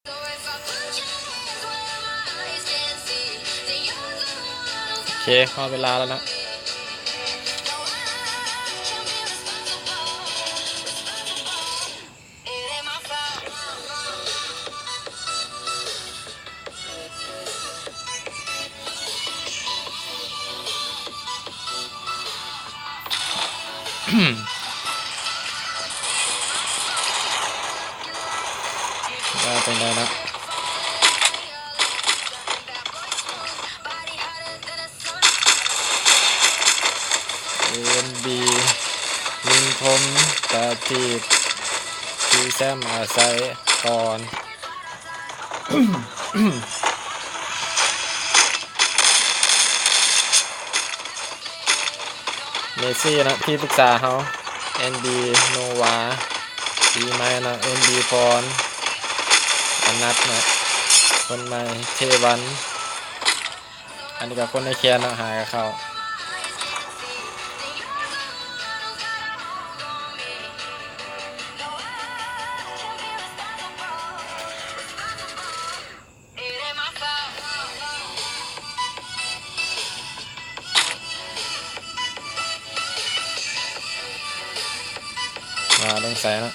โอเคพอเวลาแล้วนะว่าเป็นไงนะบียิงคมตาจีบที่แซมอาศัยก่อนเมซี่นะที่ปรึกษาเขาเอ็นบีโนวาดีไหมนะเอ็นบีพรอนัทนะคนใหม่เทวันอันนี้กับคนในแคนนะหากับเขามาต้องใส่นะ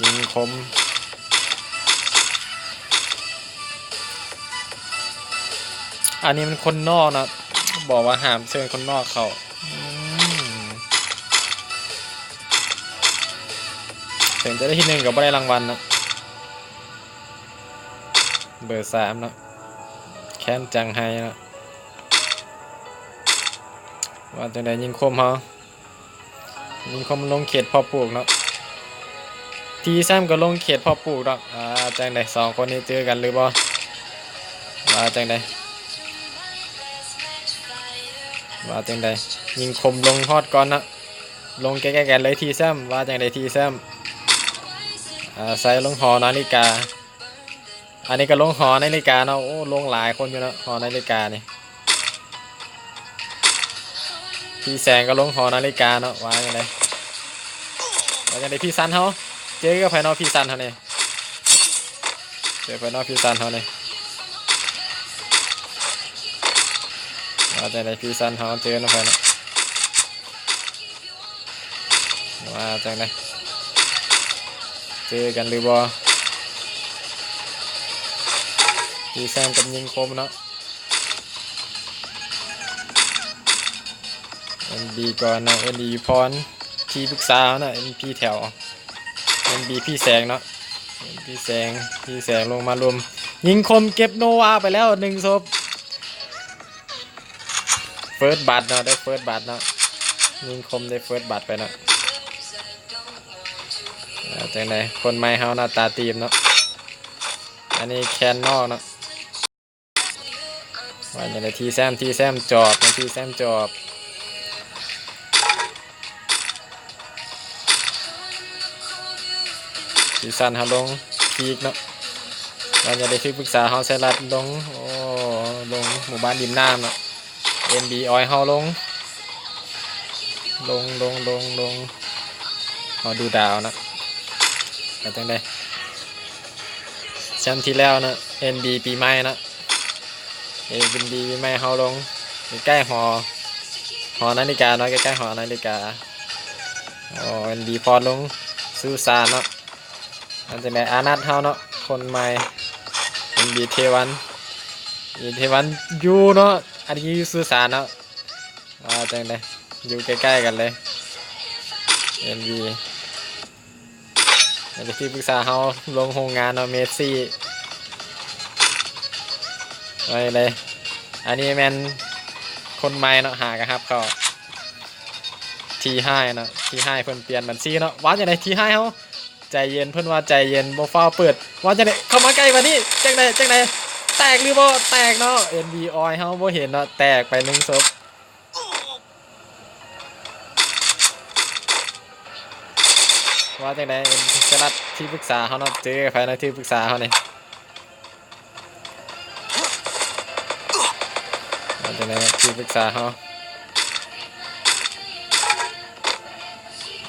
ยิงคมอันนี้มันคนนอกนะบอกว่าห้ามเชิญคนนอกเขาถึงจะได้ที่หนึ่งกับไม่ได้รางวัลนะเบอร์3นะแค้นจังไฮนะว่าจะได้ยิงคมเขายิงคมลงเขตพอปลูกเนาะทีแซมก็ลงเขตพอปลูกดอกจังได2คนนี้เจอกันหรือบ่ว่าจังไดยิงคมลงฮอดก่อนนะลงใกล้ๆกันเลยทีแซมว่าจังไดทีแซมใส่ลงหอนาฬิกาอันนี้ก็ลงหอนาฬิกาเนาะโอ้ลงหลายคนอยู่เนาะหอนาฬิกานี่พี่แสงก็ลงหอนาฬิกาเนาะว่าจังไดพี่ซันเขาเจอกับไฟนอลพี่ซันเขาเนี่ยเจอไฟนอลพี่ซันเขาเนี่ยว่าจังไดพี่ซันเขาเจอนะไฟนอลว่าจังไดเจอกันหรือบ่พี่แซมกับยิงคมเนาะเอ็นบีก่อนนะเอ็นบีพรที่ปรึกษานะเอ็นพีแถวเอ็นบีพี่แสงเนาะพี่แสงลงมารวมยิงคมเก็บโนวาไปแล้ว1ศพเฟิร์สบัตเนาะได้เฟิร์สบัตเนาะยิงคมได้เฟิร์สบัตไปเนาะจังไดคนใหม่เฮาหน้าตาตีมเนาะอันนี้แคนนอกเนาะว่าจังไดทีแซมจอบนะทีแซมจอบทีซันเฮาลงพีกเนาะว่าจังไดที่ปรึกษาเฮาใส่รัดลงโอ้ลงหมู่บ้านริมน้ำเนาะเอ็นบีออยเฮาลงเอาดูดาวนะจังไดแชมป์ที่แล้วนะเอ็นบีปีใหม่นะเอ็นบีปีใหม่เฮาลงใกล้หอนาฬิกาเนาะใกล้หอนาฬิกาอ๋อเอ็นบีพอลงซูซานเนาะจังไดอานัทเฮาเนาะคนใหม่เอ็นบีเทวันอยู่เนาะอันนี้อยู่ซูซานเนาะจังไดอยู่ใกล้ๆกันเลยเอ็นบีที่ปรึกษาเฮาลงโรงงานเนาะเมสซี่ไว้เลยอันนี้แมนคนใหม่เนาะหากันครับเขาทีให้เนาะทีให้เพิ่นเปลี่ยนบัญชีเนาะว่าจังไดทีให้เฮาใจเย็นเพิ่นว่าใจเย็นบ่ฟ้าวเปิดว่าจังไดเข้ามาใกล้กว่านี้จังไดแตกหรือบ่แตกเนาะ NB ออยเฮาบ่เห็นเนาะแตกไป1ศพว่าจังไดสลัดที่ปรึกษาเฮาเนาะเจอไผเนาะที่ปรึกษาเฮานี่ว่าจังไดที่ปรึกษาเฮา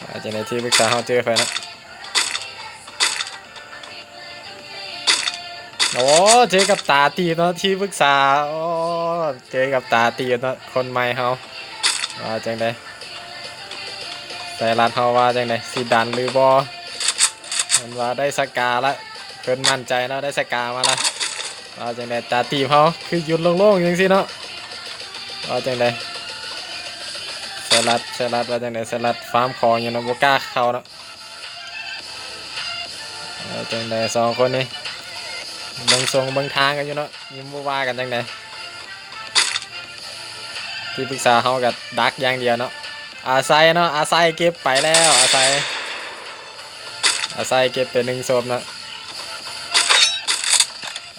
ว่าจังไดที่ปรึกษาเฮาเจอไผเนาะ โอ้เจอกับตาตีเนาะที่ปรึกษาโอ้เจอกับตาตีเนาะคนใหม่เฮาว่าจังไดแต่รัดเฮาว่าจังไดสิดันหรือบ่มันว่าได้สกาละเพิ่นมั่นใจเนาะได้สกามาละว่าจังไดตาตีเฮาคือหยุดโล่งๆจังซี่เนาะว่าจังไดสลัดว่าจังไดสลัดฟาร์มของอยู่เนาะบ่กล้าเข้าเนาะว่าจังไดสองคนนี้เบิ่งทรงเบิ่งทางกันอยู่เนาะยิ้มบ่ว่ากันจังไดที่ปรึกษาเฮาก็ดักอย่างเดียวเนาะอาศัยเนาะอาศัยเก็บไปแล้วอาศัยเก็บเป็น1ศพเนาะ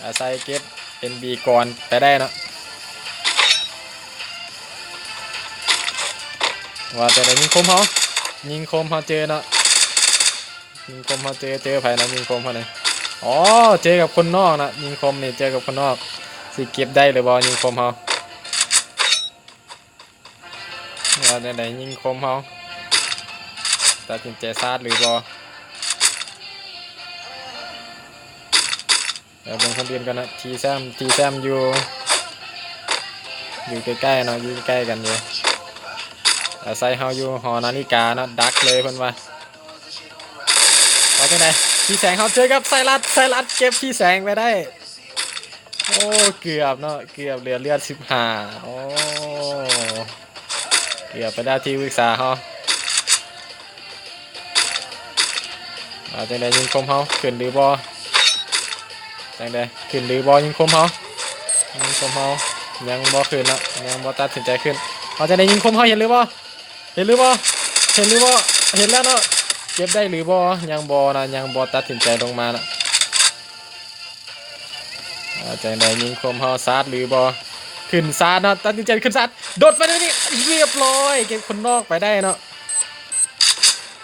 อาศัยเก็บ NB ก่อนไปได้เนาะว่าแต่ได้ยิงคมเฮาเจอเนาะยิงคมเฮาเจอไผนะยิงคมเฮานี่อ๋อเจอกับคนนอกนะยิงคมนี่เจอกับคนนอกสิเก็บได้หรือบ่ยิงคมเฮาว่าแต่ได้ยิงคมเฮาตัดสินใจซาดหรือบ่เดี๋ยวเบิ่งคนอื่นกันนะทีแซมอยู่ใกล้ๆเนาะอยู่ใกล้กันอยู่อาศัยเฮาอยู่หอนาฬิกาเนาะดักเลยเพิ่นว่าจังไดพี่แสงเฮาเจอกับไซรัสเก็บพี่แสงไปได้โอ้เกือบเนาะเกือบเหลือเลือด15โอ้เกือบไปได้ที่ปรึกษาเฮาจังไดยิงคมเฮาขึ้นหรือบ่จังไดขึ้นหรือบ่ยิงคมเฮายังบ่ขึ้นเนาะยังบ่ตัดสินใจขึ้นจังไดยิงคมเฮาเห็นหรือบ่เห็นแล้วเนาะเก็บได้หรือบ่ยังบ่นะยังบ่ตัดสินใจลงมานะจังไดยิงคมเฮาซาดหรือบ่ขึ้นซาดเนาะตัดสินใจขึ้นซาดโดดไปได้นี่เรียบร้อยเก็บคนนอกไปได้เนาะ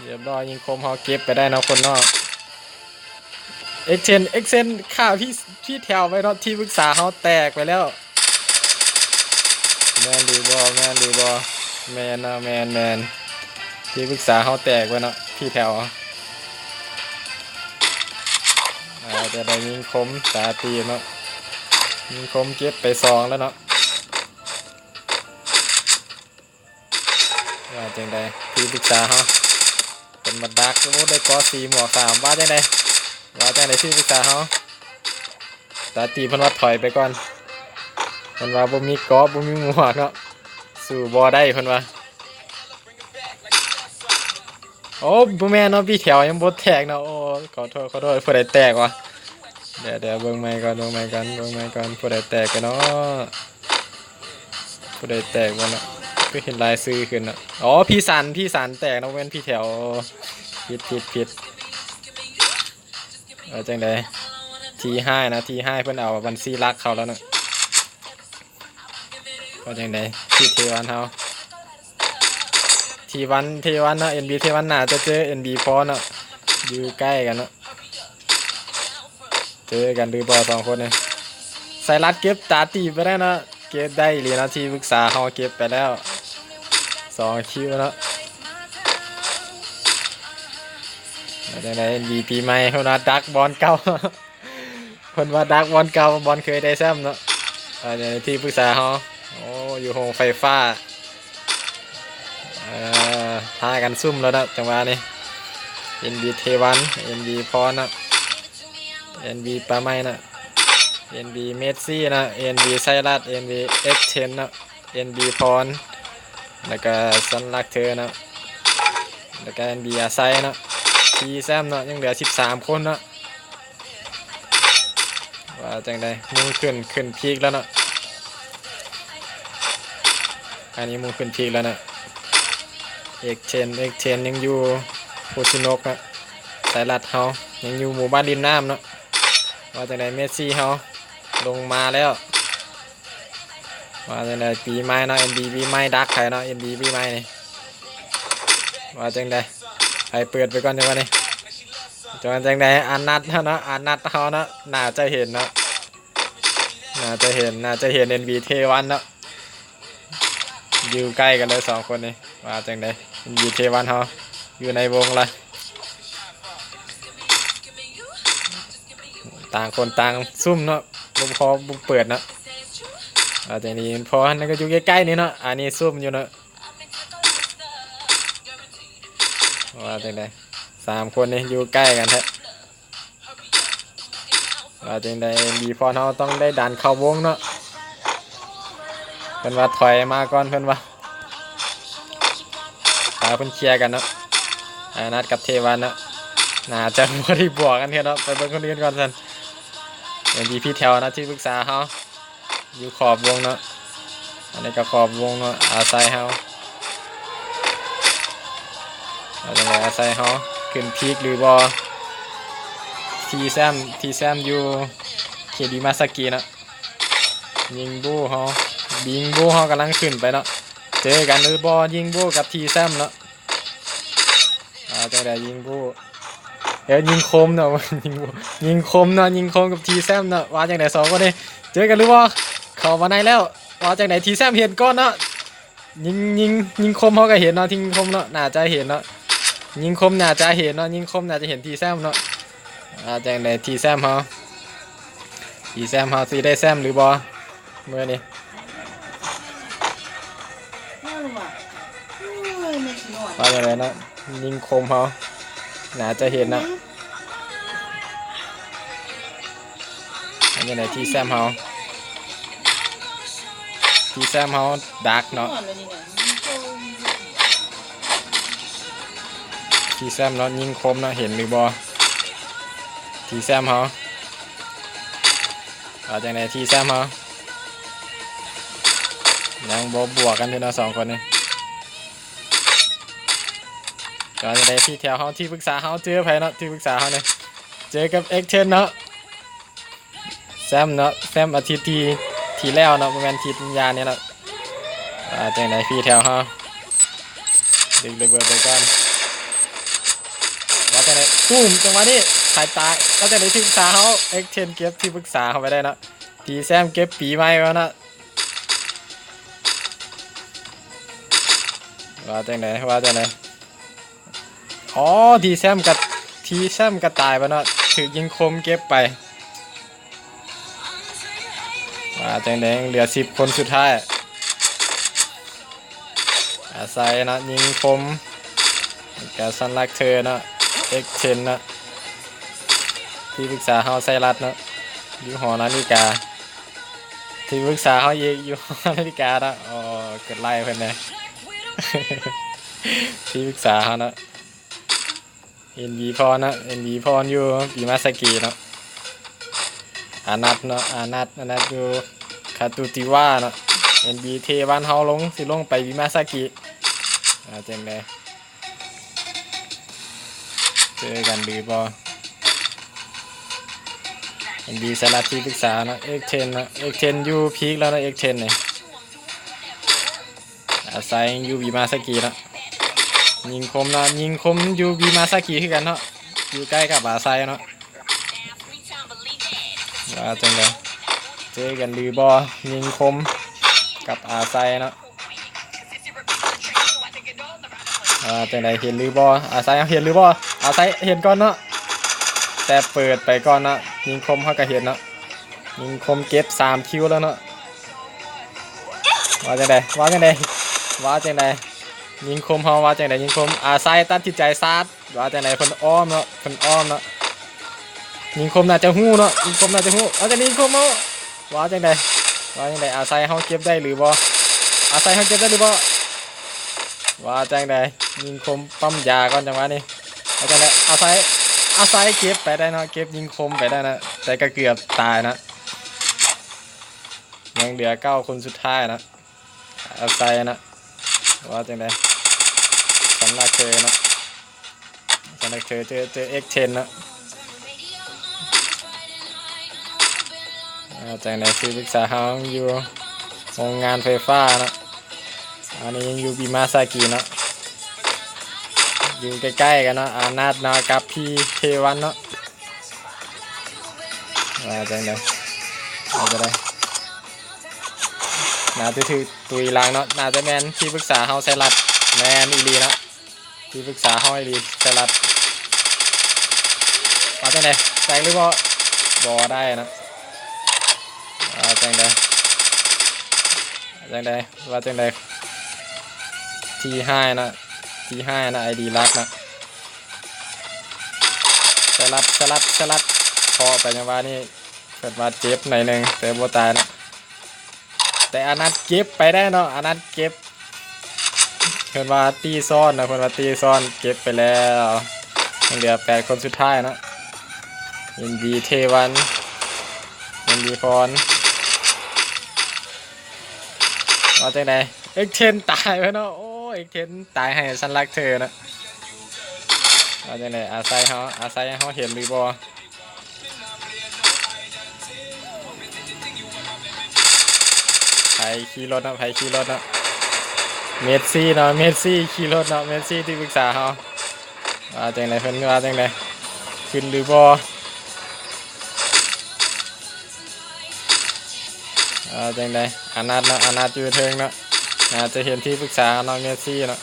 เรียบร้อยยิงคมเฮาเก็บไปได้เนาะคนนอกเอ็กเซนข่าวที่แถวไปเนาะที่ปรึกษาเฮาแตกไปแล้วแมนหรือบ่แมนนะแมนที่ปรึกษาเฮาแตกไปเนาะที่แถวจะได้ยิงคมตาตีเนาะยิงคมเก็บไป2แล้วเนาะว่าจังไดที่ปรึกษาเฮาเป็นมาดักโอ้ได้กอ4หมวก3ว่าจังไดที่ปรึกษาเฮาตาตีเพิ่นว่าถอยไปก่อนเพิ่นว่าบ่มีกอบ่มีหมวกเนาะสู้บ่ได้เพิ่นว่าโอ้บ่แม่นเนาะพี่แถวยังบ่แตกเนาะโอ้ขอโทษผู้ใดแตกวะเดี๋ยวเบิ่งใหม่ก่อนผู้ใดแตกกันเนาะผู้ใดแตกวะเนาะก็เห็นลายซื้อขึ้นเนาะอ๋อพี่สันแตกเนาะเว้นพี่แถวผิดจังไดที5นะที5เพิ่นเอาบัญชีรักเขาแล้วเนาะว่าจังไดพี่เทวันเฮาทีวันเนาะ NB เทวันน่าจะเจอ NB พอเนาะอยู่ใกล้กันเนาะเจอกันหรือบ่2คนเนี่ยไซรัสเก็บตาตีไปได้เนาะเก็บได้เหรียญที่ปรึกษาเฮาเก็บไปแล้ว2คิวเนาะจังได NB ปีใหม่เพิ่นว่าดักบอลเก่าเพิ่นว่าดักบอลเก่าบอลเคยได้แชมป์เนาะที่ปรึกษาเฮาโอ้อยู่โรงไฟฟ้าพากันซุ่มแล้วนะจังหวะนี้ NB เทวัน NB พรนะ NB ปลาไม้นะ NB เมสซี่นะ NB ไซรัส NB X10 นะ NB พรแล้วก็ซันลักเธอนะแล้วก็ NB อาไซนะทีแซมนะยังเหลือ13คนนะว่าจังไดมึงขึ้นพีคแล้วนะอันนี้มึงขึ้นพีคแล้วนะX10 ยังอยู่โพชินกนะไซรัสเฮายังอยู่หมู่บ้านริมน้ำเนาะว่าจังไดเมสซี่เฮาลงมาแล้วว่าจังไดปีใหม่เนาะ NB ปีใหม่ดักใครเนาะ NB ปีใหม่นี่ว่าจังไดใครเปิดไปก่อนจังวะนี่จังไดอันนัดเนาะอันนัดเฮาเนาะน่าจะเห็นเนาะน่าจะเห็น NB เทวันเนาะอยู่ใกล้กันเลย2คนนี่ว่าจังได NB เทวันเฮาอยู่ในวงละต ต่างคนต่างซุ่มเนาะบุพอบุเปิดเนาะแต่นี้พอนั่นก็อยู่ใกล้ๆนี่เนาะอันนี้ซุ่มอยู่เนาะว่าจังได3 คนนี่อยู่ใกล้กันแท้ว่าจังไดดีพอเราต้องได้ดันเข้าวงเนาะเพิ่นว่าถอยมาก่อนเพิ่นว่าเพิ่นเคลียร์กันเนาะนัดกับเทวันเนาะน่าจะบ่ได้บวกกันเนาะไปเบิ่งคนอื่นก่อนซั่นอย่างดีพี่แถวนะที่ปรึกษาเฮาอยู่ขอบวงเนาะอันนี้ก็ขอบวงเนาะอาศัยเฮาจังไดอาศัยเฮาขึ้นพีคหรือบ่ทีแซมอยู่เคดีมาสกิเนาะยิงบูเฮาบิงบูเฮากำลังขึ้นไปเนาะเจอกันหรือบ่ยิงบูกับทีแซมเนาะจังไดยิงบูยิงคมเนาะยิงคมเนาะยิงคมกับทีแซมเนาะว่าจังได2 คนนี้เจอกันหรือบ่เข้ามาในแล้วว่าจังไดทีแซมเห็นก่อนเนาะยิงคมเฮาก็เห็นเนาะยิงคมเนาะน่าจะเห็นเนาะยิงคมน่าจะเห็นเนาะยิงคมน่าจะเห็นทีแซมเนาะจังไดทีแซมเฮาสิได้แซมหรือบ่เมื่อนี้ว่าจังไดเนาะยิงคมเฮาน่าจะเห็นเนาะยังไงที่แซมเฮาดักเนาะที่แซมเนาะยิงคมเนาะเห็นหรือบ่ที่แซมเฮาจากไหนที่แซมเฮายังบวกกันอยู่เนาะ2 คนนี่ก็จะได้ที่แถวเฮาที่ปรึกษาเฮาเจอไผเนาะที่ปรึกษาเฮาเนี่ยเจอกับเอ็กเทนเนาะแซมเนาะอาทิตย์ที่แล้วเนาะประมาณทีปัญญาเนี่ยเนาะจังไหนพี่แถวเฮาดึงระเบิดไปก่อนว่าจังไหนตุ้มจังหวะนี้ถ่ายตายว่าจังไหนที่ปรึกษาเฮาเอ็กเทนเก็บที่ปรึกษาเขาไปได้เนาะทีแซมเก็บปีใหม่แล้วเนาะว่าจังไหนอ๋อทีแซมกับตายไปเนาะถือยิงคมเก็บไปว่าจังไดเหลือ10 คนสุดท้ายอาศัยนะยิงคมกาสันลักเธอเนาะเอ็กเทนเนาะที่ปรึกษาเฮาไซรัสเนาะอยู่หอนาฬิกาที่ปรึกษาเฮาอยู่หอนาฬิกาเนาะอ๋อเกิดไล่เพิ่นแน่ ที่ปรึกษาเฮาเนาะNB พรนะ NB พรอยู่ปีมาสกิเนาะอานัทเนาะอานัทอยู่คาตูติวาเนาะ NB เทวันเฮาสิลงไปวิมาซากิจังไดเจอกันหรือบ่ NB สลัดที่ปรึกษาเนาะเอ็กเทนเนาะเอ็กเทนอยู่พีคแล้วเนาะเอ็กเทนนี่อาศัยอยู่วิมาซากิเนาะยิงคมเนาะยิงคมอยู่วิมาซากิคือกันเนาะอยู่ใกล้กับอาไซเนาะว่าจังไดเจอกันหรือบ่ยิงคมกับอาไซเนาะจังไดเห็นหรือบ่อาไซเห็นหรือบ่อาไซเห็นก่อนเนาะแต่เปิดไปก่อนเนาะยิงคมเขาก็เห็นเนาะยิงคมเก็บ3 คิวแล้วเนาะว่าจังไดยิงคมเฮาว่าจังไดยิงคมอาไซตัดสินใจซาดว่าจังไดเพิ่นอ้อมเนาะยิงคมน่าจะฮู้เนาะยิงคมน่าจะฮู้ว่าจังไดยิงคมเฮาว่าจังไดอาไซเฮาเก็บได้หรือบ่ว่าจังไดยิงคมปั๊มยาก่อนจังหวะนี้ว่าจังไดอาไซเก็บไปได้เนาะเก็บยิงคมไปได้นะแต่ก็เกือบตายนะยังเหลือ9 คนสุดท้ายนะอาไซนะว่าจังไดสันลักเธอนะเจอเอ็กเทนนะจังไดที่ปรึกษาเฮาอยู่โรงงานไฟฟ้านะอันนี้ยังอยู่บิมาซากิเนาะอยู่ใกล้ๆกันเนาะอานาดเนาะกับพี่เทวันเนาะจังไดจะได้น่าจะถือตุยลางเนาะน่าจะแมนที่ปรึกษาเฮาไซรัสแมนอีลีเนาะที่ปรึกษาเฮาอีลีไซรัสว่าจังไดแตกหรือบ่ บอได้นะจังใดว่าจังใดทีห้านะไอดีรักนะสลัดพอไปยังว่านี่เกิดมาเจ็บหน่อยนึงแต่บ่ตายนะแต่อนัดเก็บไปได้เนาะอนัดเก็บเพิ่นว่าตีซ่อนนะเพิ่นว่าตีซ่อนเก็บไปแล้วยังเหลือ8คนสุดท้ายนะยินดีเทวันยินดีพรว่าจังไดเอ็กเทนตายไปเนาะโอ้เอ็กเทนตายให้ฉันรักเธอนะว่าจังไดอาศัยเฮาเห็นหรือบ่ไผขี่รถนะเมสซี่เนาะเมสซี่ขี่รถเนาะเมสซี่ที่ปรึกษาเฮาว่าจังไดเพิ่นว่าจังไดขึ้นหรือบ่จังไดอนัดอยู่เทิงเนาะจะเห็นที่ปรึกษาเนาะเมสซี่เนาะ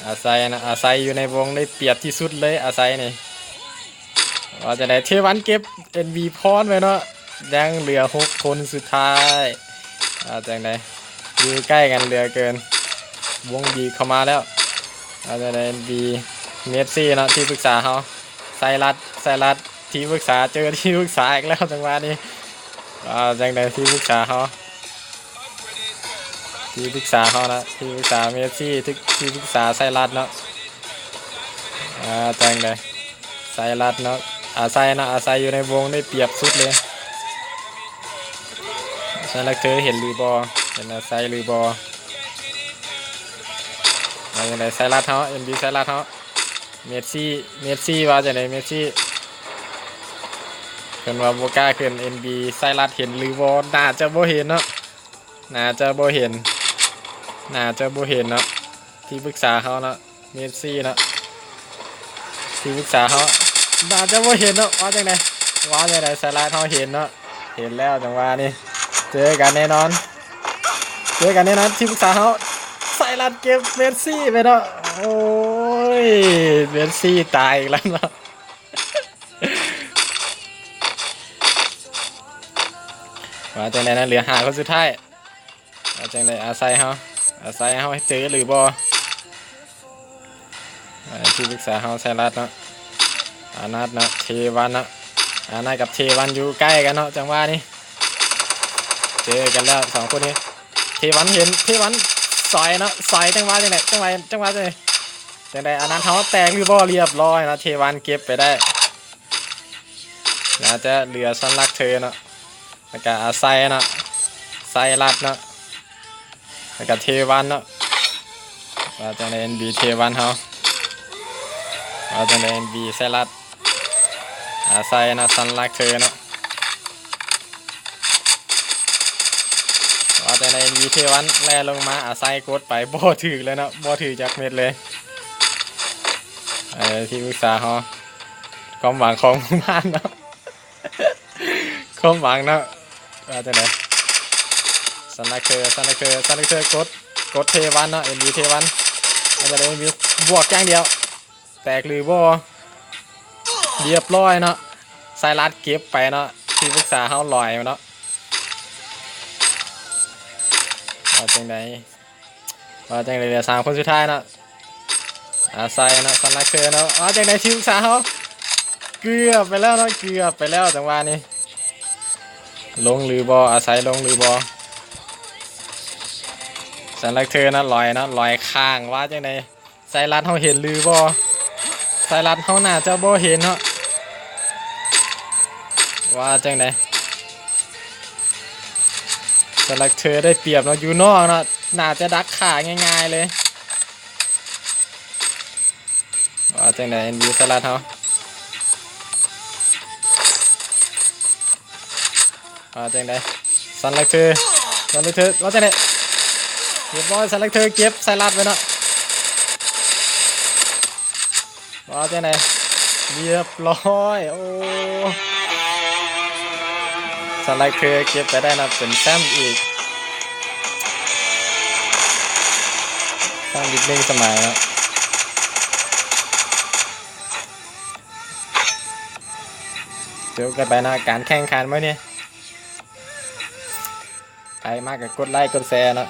อาศัยอยู่ในวงได้เปรียบที่สุดเลยอาศัยนี่ว่าจะได้เทวันเก็บ NV พรไว้เนาะยังเหลือ6คนสุดท้ายจังไดอยู่ใกล้กันเหลือเกินวงดีเข้ามาแล้วจะได้ NV เมสซี่เนาะที่ปรึกษาเฮาไซรัสที่ปรึกษาเจอที่ปรึกษาอีกแล้วจังหวะนี้จังไดที่ปรึกษาเฮาที่ปรึกษาเฮานะที่ปรึกษาเมสซี่ที่ปรึกษาไซรัสเนาะจังไดไซรัสเนาะอาศัยอยู่ในวงได้เปรียบสุดเลยฉันละเคยเห็นหรือบอเห็นอาศัยหรือบอมาจากไหนไซรัสเฮาNBไซรัสเฮาเมสซี่ว่าจากไหนเมสซี่เพิ่นว่าบ่กล้าขึ้น NBไซรัสเห็นหรือบอน่าจะบ่เห็นเนาะน่าจะบ่เห็นเนาะที่ปรึกษาเฮาเนาะเมสซี่เนาะที่ปรึกษาเฮาน่าจะบ่เห็นเนาะว่าจากไหนไซรัสเฮาเห็นเนาะเห็นแล้วจังว่านี่เจอกันแน่นอนที่ปรึกษาเฮาไซรัสเก็บเมสซี่ไปเนาะโอ้ยเมสซี่ตายอีกแล้วเนาะว่าจังได๋นะเหลือ5คนสุดท้ายว่าจังได๋อาศัยเฮาให้เจอหรือบ่ที่ปรึกษาเฮาไซรัสเนาะอานัทเนาะเทวันเนาะอานัทกับเทวันอยู่ใกล้กันเนาะจังหวะนี้เจอกันแล้ว2คนนี้เทวันซอยเนาะซอยจังหวะจังไดอานัทเฮาแตกหรือบ่เรียบร้อยนะเทวันเก็บไปได้น่าจะเหลือฉันรักเธอเนาะแล้วก็อาศัยเนาะไซรัสเนาะแล้วก็เทวันเนาะว่าจังได๋ NB เทวันเฮาว่าจังได๋ NB ไซรัสอาศัยเนาะฉันรักเธอเนาะว่าจังได๋ NB เทวันแล่ลงมาอาศัยกดไปบ่ถึกเลยเนาะบ่ถึกจักเม็ดเลยที่ปรึกษาเฮาความหวังของหมู่บ้านเนาะความหวังเนาะว่าจังได๋สันลักเธอกดเทวันเนาะ NB เทวันว่าจังได๋ NB บวกอย่างเดียวแตกหรือบ่เรียบร้อยเนาะไซรัสเก็บไปเนาะที่ปรึกษาเฮาลอยเนาะว่าจังได๋เหลือ3คนสุดท้ายเนาะอาศัยเนาะสันลักเธอเนาะจังได๋ที่ปรึกษาเฮาเกือบไปแล้วจังหวะนี้ลงหรือบ่อาศัยลงหรือบ่สันลักเธอนะลอยข้างว่าจังได๋ไซรัสเฮาเห็นหรือบ่ไซรัสเฮาน่าจะบ่เห็นเนาะว่าจังได๋สันลักเธอได้เปรียบเนาะอยู่นอกเนาะน่าจะดักขาง่ายๆเลยว่าจังได๋ NB ไซรัสเฮาว่าจังได๋สันลักเธอว่าจังได๋เรียบร้อยสันลักเธอเก็บไซรัสไว้เนาะว่าจังได๋เรียบร้อยโอ้สันลักเธอเก็บไปได้นะเป็นแชมป์อีก1สมัยเนาะ จบกันไปนะการแข่งขันเมื่อนี้ใครมากกับกดไลค์กดแชร์เนาะ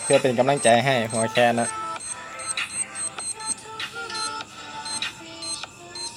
เพื่อเป็นกำลังใจให้หัวแคนเนาะ